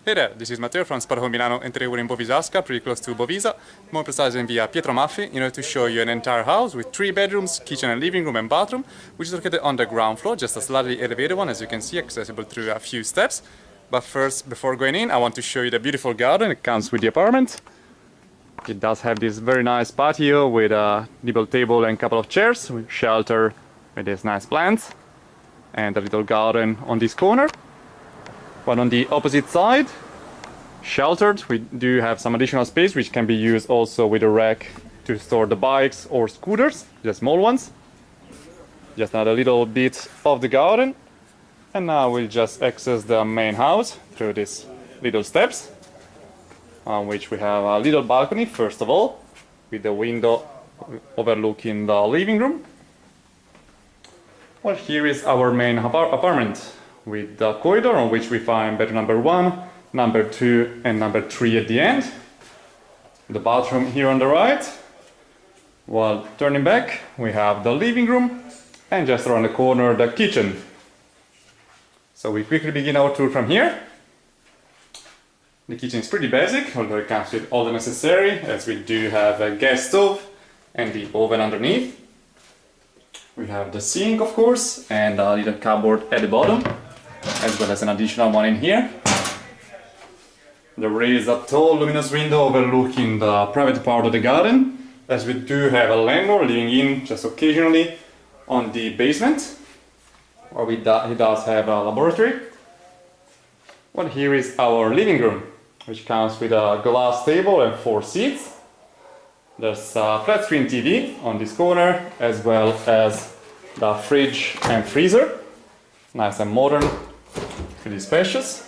Hey there, this is Matteo from Spotahome Milano, and today we're in Bovisasca, pretty close to Bovisa, more precisely in via Pietro Maffi, in order to show you an entire house with 3 bedrooms, kitchen and living room and bathroom, which is located on the ground floor, just a slightly elevated one, as you can see, accessible through a few steps. But first, before going in, I want to show you the beautiful garden. It comes with the apartment. It does have this very nice patio with a nibble table and a couple of chairs, with shelter with these nice plants, and a little garden on this corner. But on the opposite side, sheltered, we do have some additional space which can be used also with a rack to store the bikes or scooters, the small ones. Just another little bit of the garden. And now we'll just access the main house through these little steps, on which we have a little balcony first of all, with the window overlooking the living room. Well, here is our main apartment, with the corridor on which we find bedroom number 1, number 2 and number 3 at the end. The bathroom here on the right. While turning back, we have the living room, and just around the corner, the kitchen. So we quickly begin our tour from here. The kitchen is pretty basic, although it comes with all the necessary, as we do have a gas stove and the oven underneath. We have the sink, of course, and a little cupboard at the bottom, as well as an additional one in here. There is a tall luminous window overlooking the private part of the garden, as we do have a landlord living in just occasionally on the basement, where he does have a laboratory. Well, here is our living room, which comes with a glass table and 4 seats. There's a flat screen TV on this corner, as well as the fridge and freezer. Nice and modern, pretty spacious.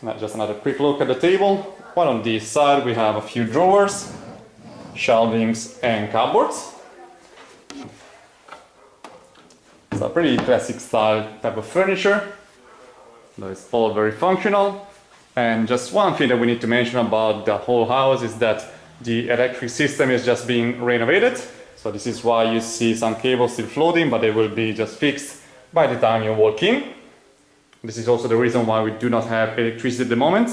Now just another quick look at the table. While on this side we have a few drawers, shelvings and cupboards. It's a pretty classic style type of furniture, though it's all very functional. And just one thing that we need to mention about the whole house is that the electric system is just being renovated. So this is why you see some cables still floating, but they will be just fixed by the time you walk in. This is also the reason why we do not have electricity at the moment,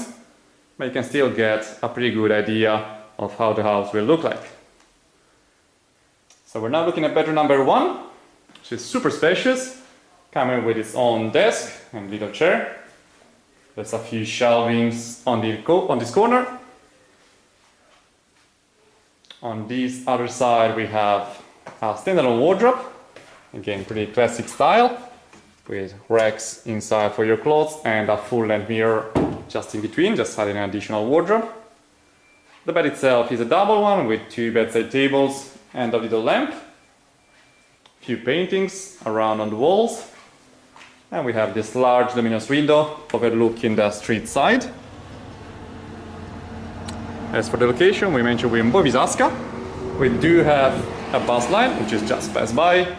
but you can still get a pretty good idea of how the house will look like. So we're now looking at bedroom number 1, which is super spacious, coming with its own desk and little chair. There's a few shelvings on this corner. On this other side we have a standalone wardrobe, again pretty classic style, with racks inside for your clothes and a full-length mirror just in between, just adding an additional wardrobe. The bed itself is a double one with 2 bedside tables and a little lamp. A few paintings around on the walls. And we have this large luminous window overlooking the street side. As for the location, we mentioned we're in Bovisasca. We do have a bus line which is just passed by,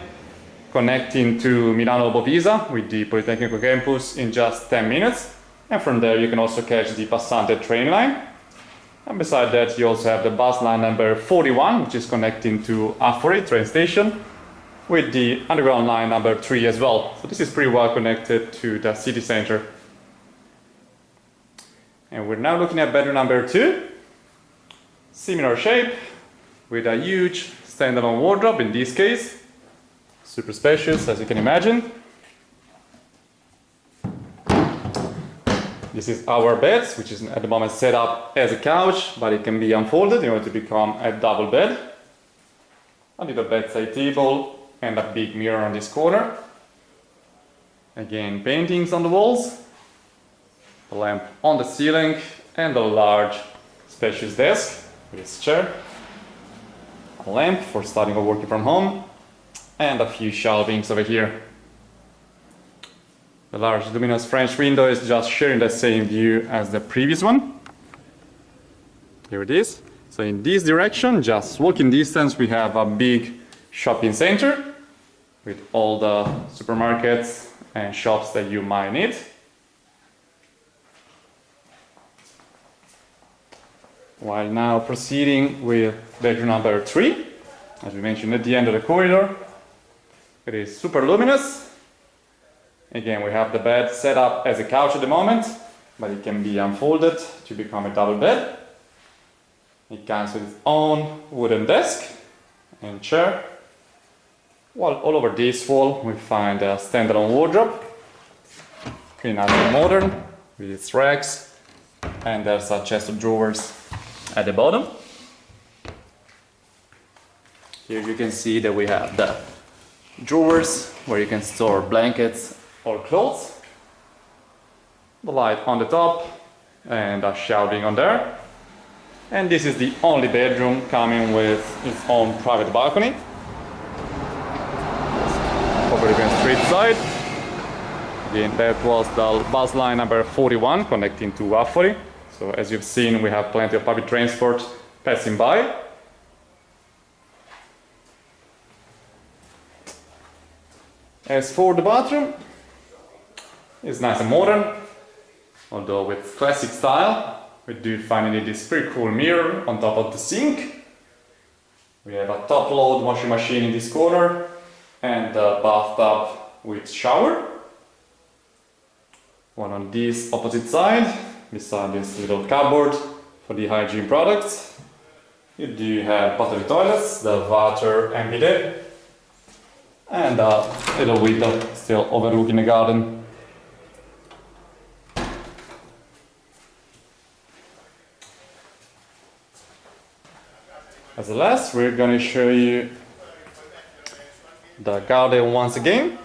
connecting to Milano Bovisa with the Politecnico campus in just 10 minutes. And from there you can also catch the Passante train line. And beside that you also have the bus line number 41, which is connecting to Afori train station, with the underground line number 3 as well. So this is pretty well connected to the city center. And we're now looking at bedroom number 2. Similar shape, with a huge standalone wardrobe in this case. Super spacious, as you can imagine. This is our bed, which is at the moment set up as a couch, but it can be unfolded in order to become a double bed. A little bedside table and a big mirror on this corner. Again, paintings on the walls, a lamp on the ceiling, and a large spacious desk with its chair, a lamp for studying or working from home, and a few shelvings over here. The large luminous French window is just sharing the same view as the previous one. Here it is. So in this direction, just walking distance, we have a big shopping center with all the supermarkets and shops that you might need. While now proceeding with bedroom number 3, as we mentioned at the end of the corridor, it is super luminous, Again, we have the bed set up as a couch at the moment, but it can be unfolded to become a double bed. It comes with its own wooden desk and chair. While all over this wall we find a standalone wardrobe, pretty nice and modern, with its racks, and there's a chest of drawers at the bottom. Here you can see that we have the drawers where you can store blankets or clothes, the light on the top and a shelving on there. And this is the only bedroom coming with its own private balcony. Over the street side. Again, that was the bus line number 41 connecting to Waffori. So as you've seen, we have plenty of public transport passing by. As for the bathroom, it's nice and modern, although with classic style. We do finally this pretty cool mirror on top of the sink. We have a top-load washing machine in this corner and a bathtub with shower. One on this opposite side, beside this little cupboard for the hygiene products. You do have pottery toilets, the water and bidet, and a little window still overlooking the garden. As the last, we're going to show you the garden once again,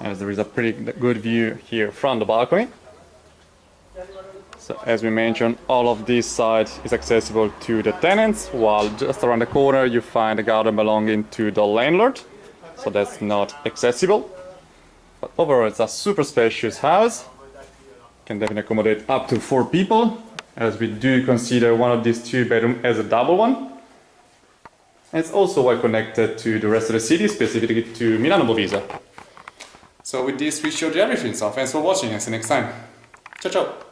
as there is a pretty good view here from the balcony. So as we mentioned, all of this side is accessible to the tenants, while just around the corner you find a garden belonging to the landlord, so that's not accessible. But overall it's a super spacious house, can definitely accommodate up to 4 people, as we do consider one of these 2 bedrooms as a double one. And it's also well connected to the rest of the city, specifically to Milan and Bovisa. So with this we showed you everything, so thanks for watching and see you next time. Ciao ciao!